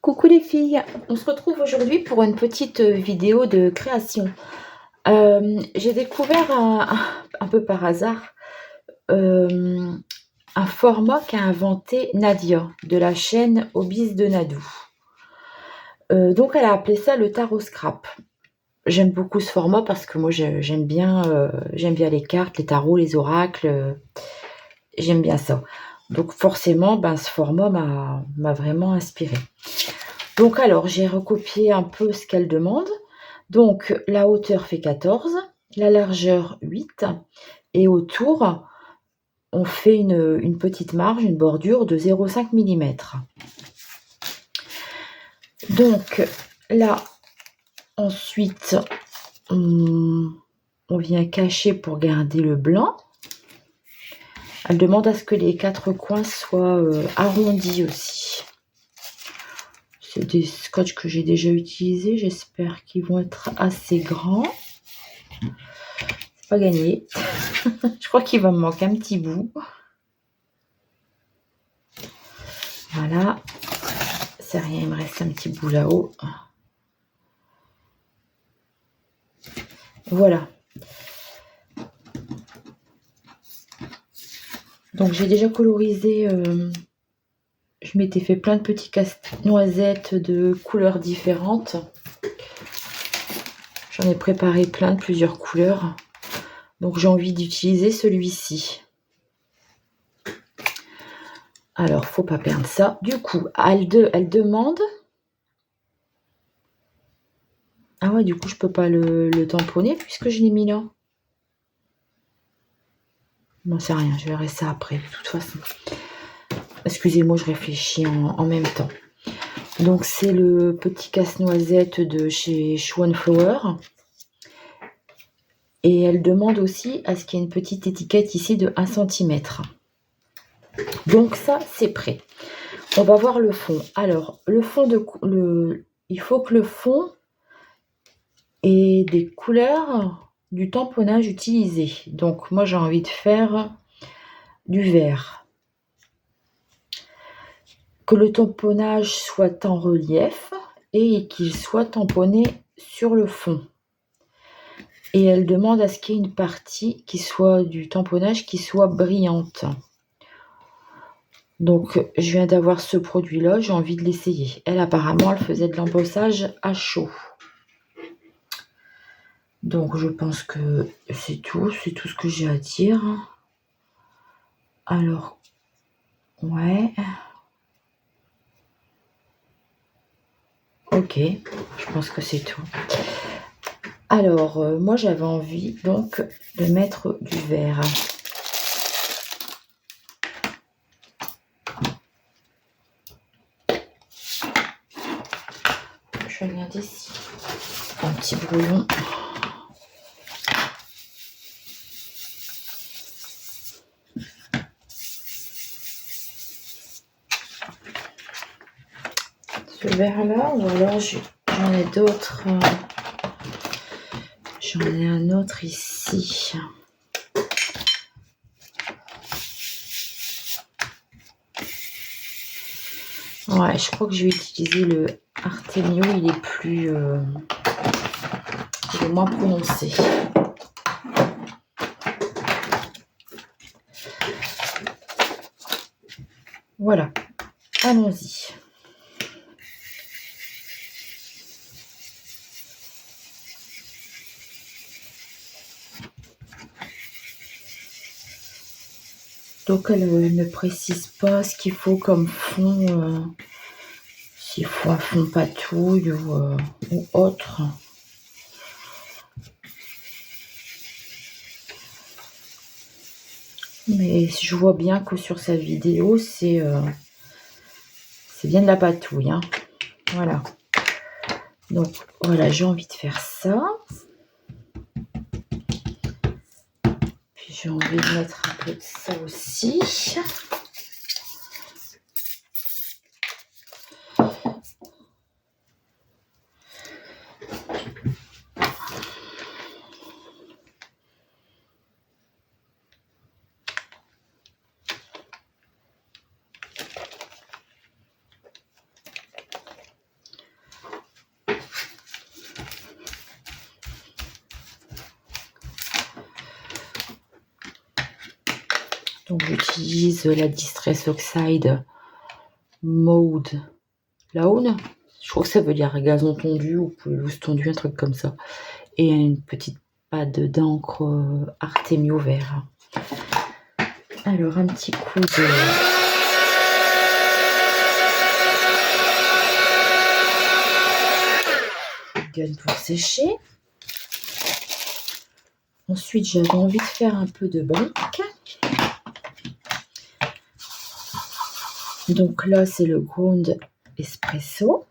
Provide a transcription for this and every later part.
Coucou les filles, on se retrouve aujourd'hui pour une petite vidéo de création. J'ai découvert un peu par hasard un format qu'a inventé Nadia de la chaîne Hobbies de Nadou. Donc elle a appelé ça le tarot scrap. J'aime beaucoup ce format parce que moi j'aime bien les cartes, les tarots, les oracles, j'aime bien ça. Donc forcément, ce format m'a vraiment inspirée. Donc alors, j'ai recopié un peu ce qu'elle demande. Donc la hauteur fait 14, la largeur 8 et autour, on fait une petite marge, une bordure de 0,5 mm. Donc là, ensuite, on vient cacher pour garder le blanc. Elle demande à ce que les 4 coins soient arrondis aussi. C'est des scotch que j'ai déjà utilisés. J'espère qu'ils vont être assez grands. C'est pas gagné. Je crois qu'il va me manquer un petit bout. Voilà. C'est rien, il me reste un petit bout là-haut. Voilà. Donc j'ai déjà colorisé. Je m'étais fait plein de petits casse-noisettes de couleurs différentes. J'en ai préparé plein de plusieurs couleurs. Donc j'ai envie d'utiliser celui-ci. Alors, faut pas perdre ça. Du coup, elle demande. Ah ouais, du coup, je peux pas le tamponner puisque je l'ai mis là. Non, c'est rien, je verrai ça après, de toute façon. Excusez-moi, je réfléchis en même temps. Donc, c'est le petit casse-noisette de chez Swan Flower. Et elle demande aussi à ce qu'il y ait une petite étiquette ici de 1 cm. Donc, ça, c'est prêt. On va voir le fond. Alors, le fond il faut que le fond ait des couleurs du tamponnage utilisé. Donc, moi, j'ai envie de faire du vert. Que le tamponnage soit en relief et qu'il soit tamponné sur le fond. Et elle demande à ce qu'il y ait une partie qui soit du tamponnage qui soit brillante. Donc je viens d'avoir ce produit là, j'ai envie de l'essayer. Elle apparemment elle faisait de l'embossage à chaud. Donc je pense que c'est tout ce que j'ai à dire. Alors ouais. Ok, je pense que c'est tout. Alors, moi j'avais envie donc de mettre du vert. Je vais regarder ici. Un petit brouillon. Ce vert là, ou alors j'en ai d'autres. J'en ai un autre ici. Ouais, je crois que je vais utiliser le Artemio, il est moins prononcé. Voilà, allons-y. Donc elle ne précise pas ce qu'il faut comme fond, s'il faut un fond patouille ou autre. Mais je vois bien que sur sa vidéo, c'est bien de la patouille. Hein. Voilà. Donc voilà, j'ai envie de faire ça. Puis j'ai envie de mettre un peu de ça aussi. Donc j'utilise la Distress Oxide Mode Lawn. Je crois que ça veut dire gazon tondu ou pelouse tondue, un truc comme ça. Et une petite pâte d'encre Artemio vert. Alors un petit coup de gun pour sécher. Ensuite, j'avais envie de faire un peu de briques. Donc là, c'est le Ground Espresso.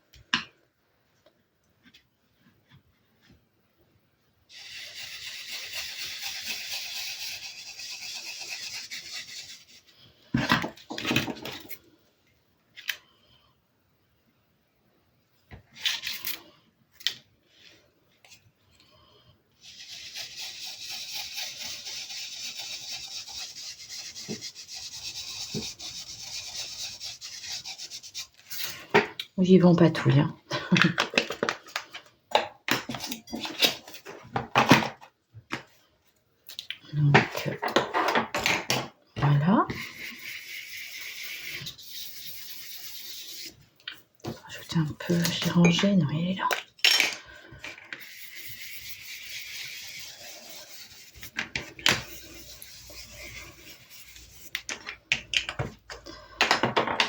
J'y vais en patouille. Hein. Donc, voilà. Ajouter un peu, j'ai rangé, non, il est là.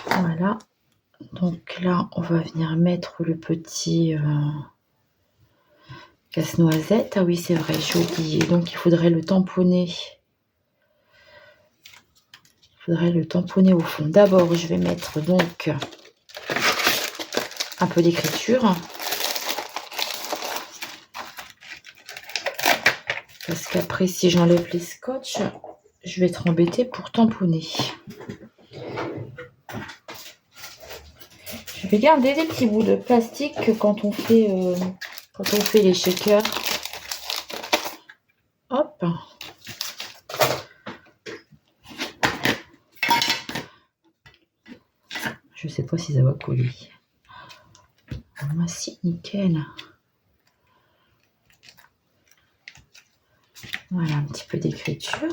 Voilà. Donc là, on va venir mettre le petit casse-noisette. Ah oui, c'est vrai, j'ai oublié. Donc, il faudrait le tamponner. Au fond. D'abord, je vais mettre donc un peu d'écriture. Parce qu'après, si j'enlève les scotch, je vais être embêtée pour tamponner. Je vais garder des petits bouts de plastique quand on fait les shakers. Hop. Je sais pas si ça va coller. Moi, si, nickel. Voilà, un petit peu d'écriture.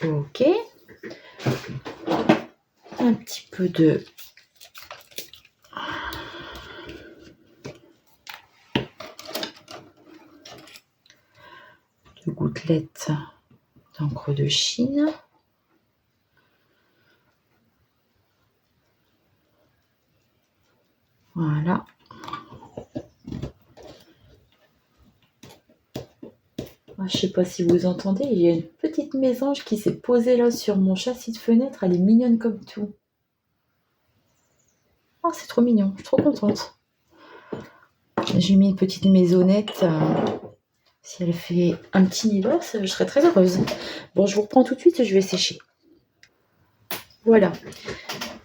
Ok. Un petit peu de gouttelettes d'encre de Chine. Voilà. Je ne sais pas si vous entendez, il y a une petite mésange qui s'est posée là sur mon châssis de fenêtre. Elle est mignonne comme tout. Oh, c'est trop mignon, je suis trop contente. J'ai mis une petite maisonnette. Si elle fait un petit nidoir, je serais très heureuse. Bon, je vous reprends tout de suite, je vais sécher. Voilà.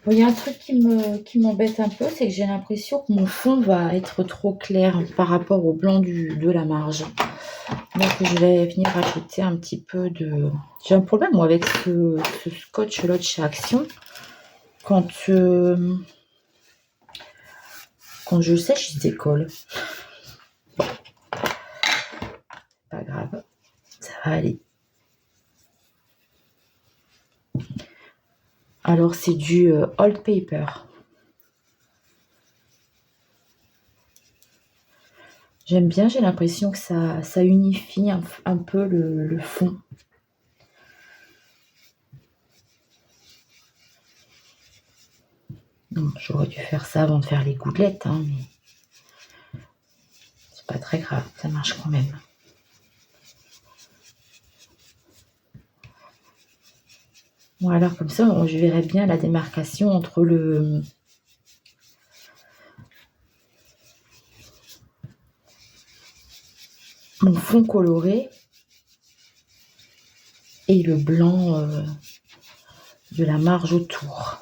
Bon, il y a un truc qui m'embête un peu, c'est que j'ai l'impression que mon fond va être trop clair par rapport au blanc de la marge. Donc je vais venir rajouter un petit peu de... J'ai un problème moi avec ce scotch là de chez Action. Quand je sèche, il se décolle. Pas grave, ça va aller. Alors c'est du old paper. J'aime bien, j'ai l'impression que ça unifie un peu le fond. J'aurais dû faire ça avant de faire les gouttelettes, hein, mais c'est pas très grave, ça marche quand même. Voilà, comme ça, je verrai bien la démarcation entre mon fond coloré et le blanc de la marge autour.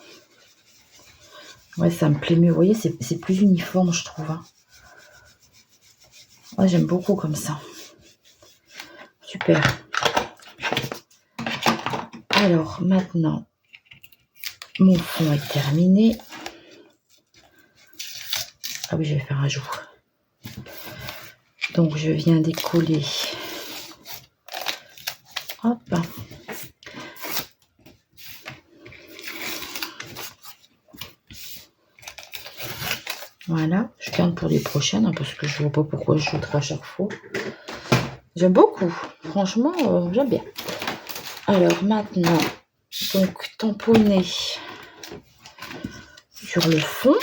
Ouais, ça me plaît mieux. Vous voyez, c'est plus uniforme, je trouve. Hein. Ouais, j'aime beaucoup comme ça. Super. Alors, maintenant, mon fond est terminé. Ah oui, je vais faire un jour. Donc, je viens décoller Hop. Voilà, je garde pour les prochaines, hein, parce que je vois pas pourquoi je jouerai à chaque fois. J'aime beaucoup, franchement, j'aime bien. Alors maintenant, donc tamponner sur le fond.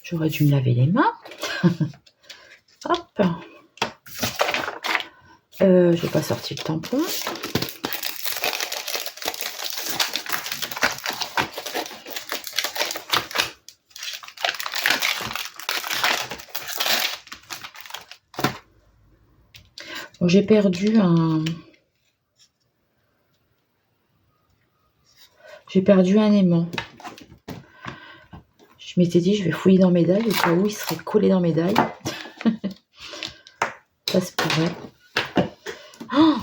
J'aurais dû me laver les mains. Hop. Je n'ai pas sorti le tampon. Bon, j'ai perdu un aimant. Je m'étais dit, je vais fouiller dans mes dalles au cas où il serait collé dans mes dalles. Ça se pourrait. Oh,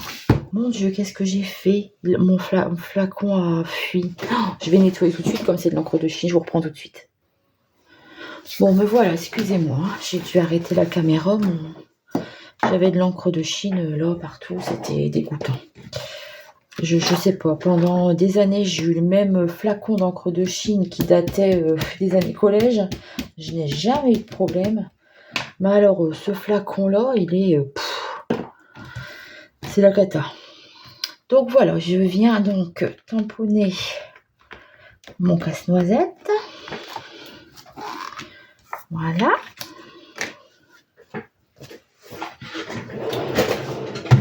mon Dieu, qu'est-ce que j'ai fait? Mon flacon a fui. Oh, je vais nettoyer tout de suite, comme c'est de l'encre de Chine, je vous reprends tout de suite. Bon, me voilà, excusez-moi. J'ai dû arrêter la caméra. J'avais de l'encre de Chine là, partout. C'était dégoûtant. Je sais pas, pendant des années, j'ai eu le même flacon d'encre de Chine qui datait des années collège. Je n'ai jamais eu de problème. Mais alors, ce flacon-là, il est... c'est la cata. Donc voilà, je viens donc tamponner mon casse-noisette. Voilà.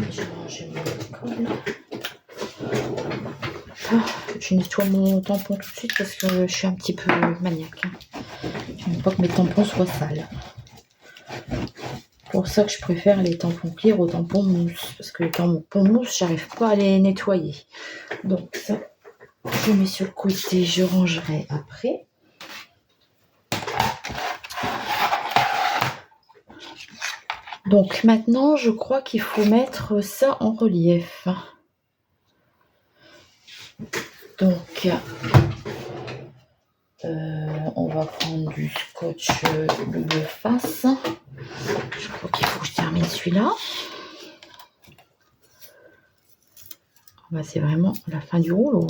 Je vais ranger mon alcool. Je nettoie mon tampon tout de suite parce que je suis un petit peu maniaque. Je ne veux pas que mes tampons soient sales. C'est pour ça que je préfère les tampons clear aux tampons mousse. Parce que les tampons mousse, j'arrive pas à les nettoyer. Donc ça, je mets sur le côté, je rangerai après. Donc maintenant, je crois qu'il faut mettre ça en relief. Donc, on va prendre du scotch double face. Je crois qu'il faut que je termine celui-là. Bah, c'est vraiment la fin du rouleau.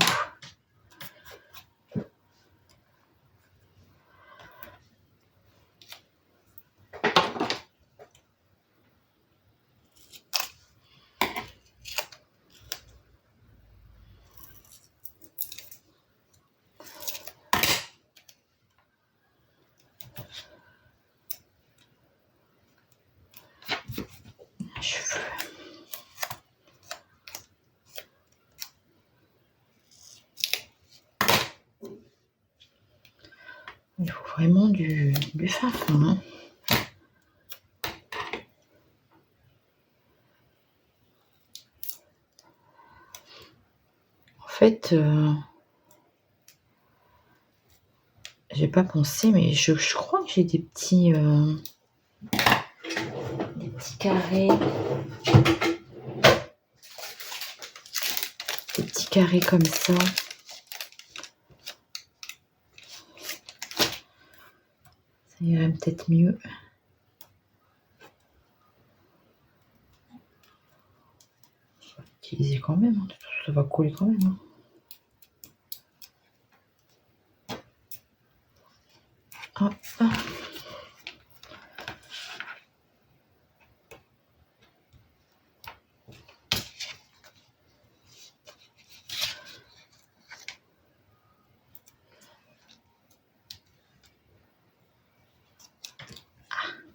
Cheveux. Il faut vraiment du fin fond. Hein. En fait, j'ai pas pensé, mais je crois que j'ai des petits carrés. Des petits carrés comme ça. Ça irait peut-être mieux. Je vais utiliser quand même. Hein. Ça va coller quand même. Hein. Hop.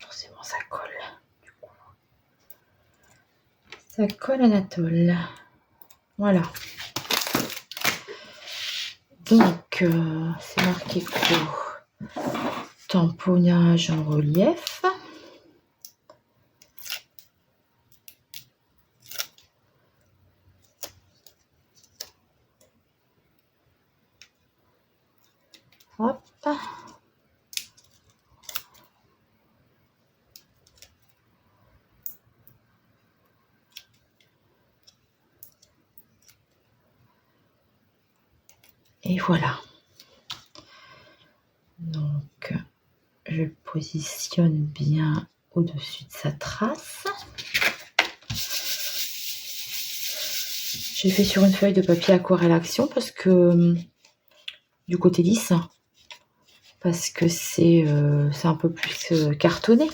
Forcément, ça colle. Du coup. Ça colle Anatole. Voilà. Donc, c'est marqué pour tamponnage en relief. Hop. Et voilà. Donc, je le positionne bien au-dessus de sa trace. J'ai fait sur une feuille de papier aquarelle action parce que du côté lisse, parce que c'est un peu plus cartonné.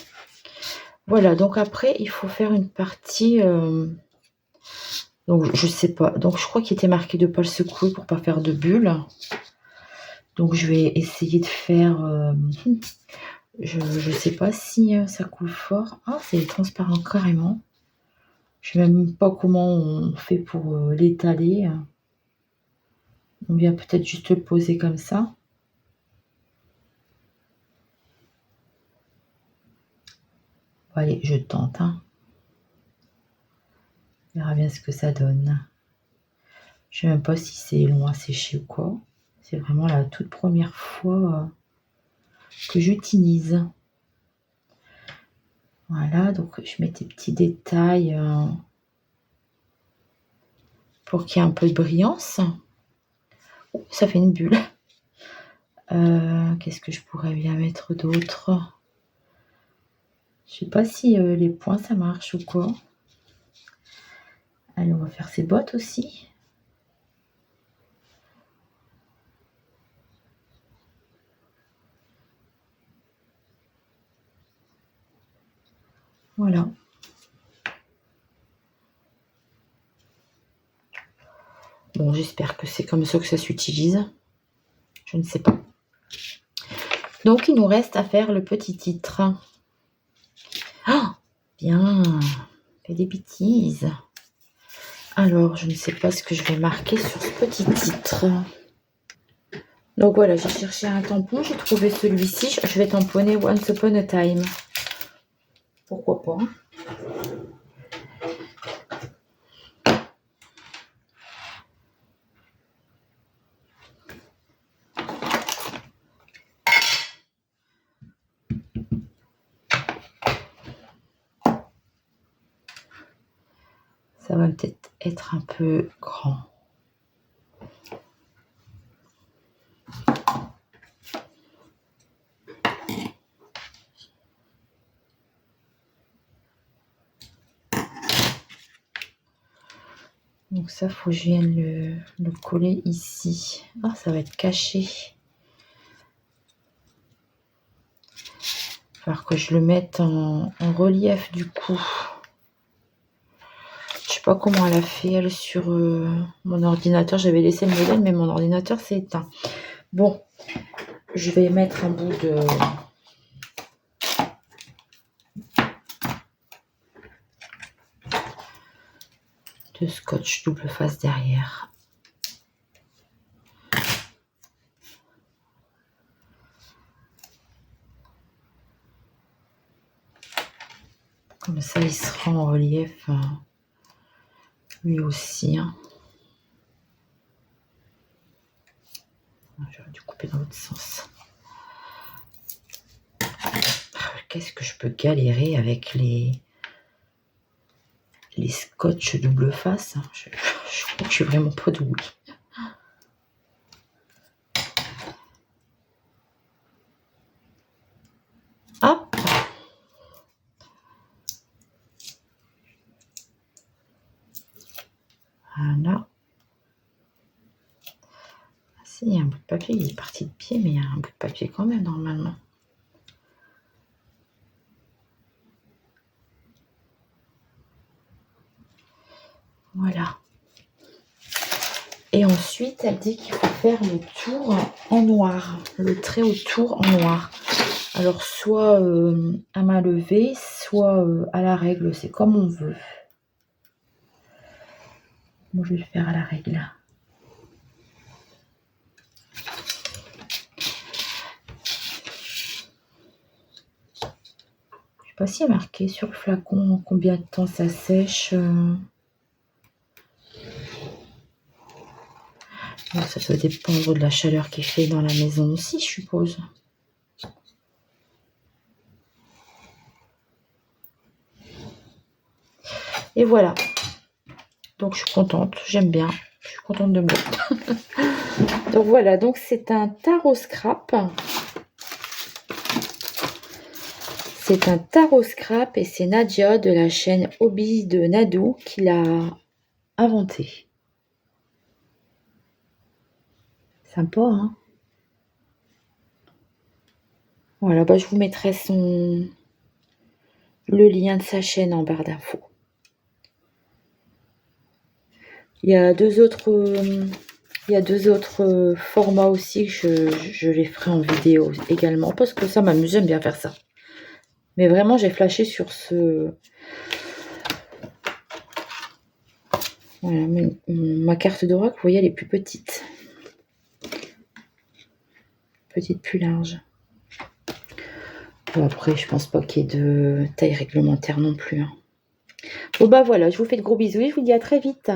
Voilà, donc après il faut faire une partie. Donc je sais pas. Donc je crois qu'il était marqué de pas le secouer pour pas faire de bulles. Donc je vais essayer de faire. Je sais pas si ça coule fort. Ah, c'est transparent carrément. Je sais même pas comment on fait pour l'étaler. On vient peut-être juste le poser comme ça. Bon, allez, je tente. Hein. On verra bien ce que ça donne. Je sais même pas si c'est long à sécher ou quoi. C'est vraiment la toute première fois que j'utilise. Voilà, donc je mets des petits détails pour qu'il y ait un peu de brillance. Oh, ça fait une bulle. Qu'est-ce que je pourrais bien mettre d'autre? Je sais pas si les points ça marche ou quoi. Allez, on va faire ses bottes aussi. Voilà. Bon, j'espère que c'est comme ça que ça s'utilise. Je ne sais pas. Donc, il nous reste à faire le petit titre. Ah, bien. Fait des bêtises. Alors, je ne sais pas ce que je vais marquer sur ce petit titre. Donc voilà, j'ai cherché un tampon, j'ai trouvé celui-ci. Je vais tamponner Once Upon a Time. Pourquoi pas? Ça va peut-être être un peu grand. Donc ça, faut que je vienne le coller ici. Ah, ça va être caché. Il va falloir que je le mette en relief du coup. Je sais pas comment elle a fait, elle, sur mon ordinateur. J'avais laissé le modèle, mais mon ordinateur s'est éteint. Bon, je vais mettre un bout de scotch double face derrière. Comme ça, il sera en relief lui aussi. Hein. J'aurais dû couper dans l'autre sens. Qu'est-ce que je peux galérer avec les scotch double face. Je crois que je suis vraiment pas douée. Hop. Voilà. Si, il y a un bout de papier, il est parti de pied, mais il y a un bout de papier quand même, normalement. Voilà. Et ensuite, elle dit qu'il faut faire le tour en noir, le trait autour en noir. Alors, soit à main levée, soit à la règle, c'est comme on veut. Moi, je vais le faire à la règle. Je sais pas s'il y a marqué sur le flacon combien de temps ça sèche. Ça doit dépendre de la chaleur qu'il fait dans la maison aussi, je suppose. Et voilà. Donc je suis contente, j'aime bien. Je suis contente de moi. Donc voilà, donc c'est un tarot scrap. C'est un tarot scrap et c'est Nadia de la chaîne Hobbies de Nadou qui l'a inventé. Sympa, hein? Voilà, bah, je vous mettrai le lien de sa chaîne en barre d'infos. Il y a deux autres formats aussi que je les ferai en vidéo également parce que ça m'amuse, j'aime bien faire ça. Mais vraiment, j'ai flashé sur ce... Voilà, ma carte d'oracle, vous voyez, elle est plus petite. Petite plus large. Bon, après, je pense pas qu'il y ait de taille réglementaire non plus, hein. Bon, bah voilà, je vous fais de gros bisous et je vous dis à très vite.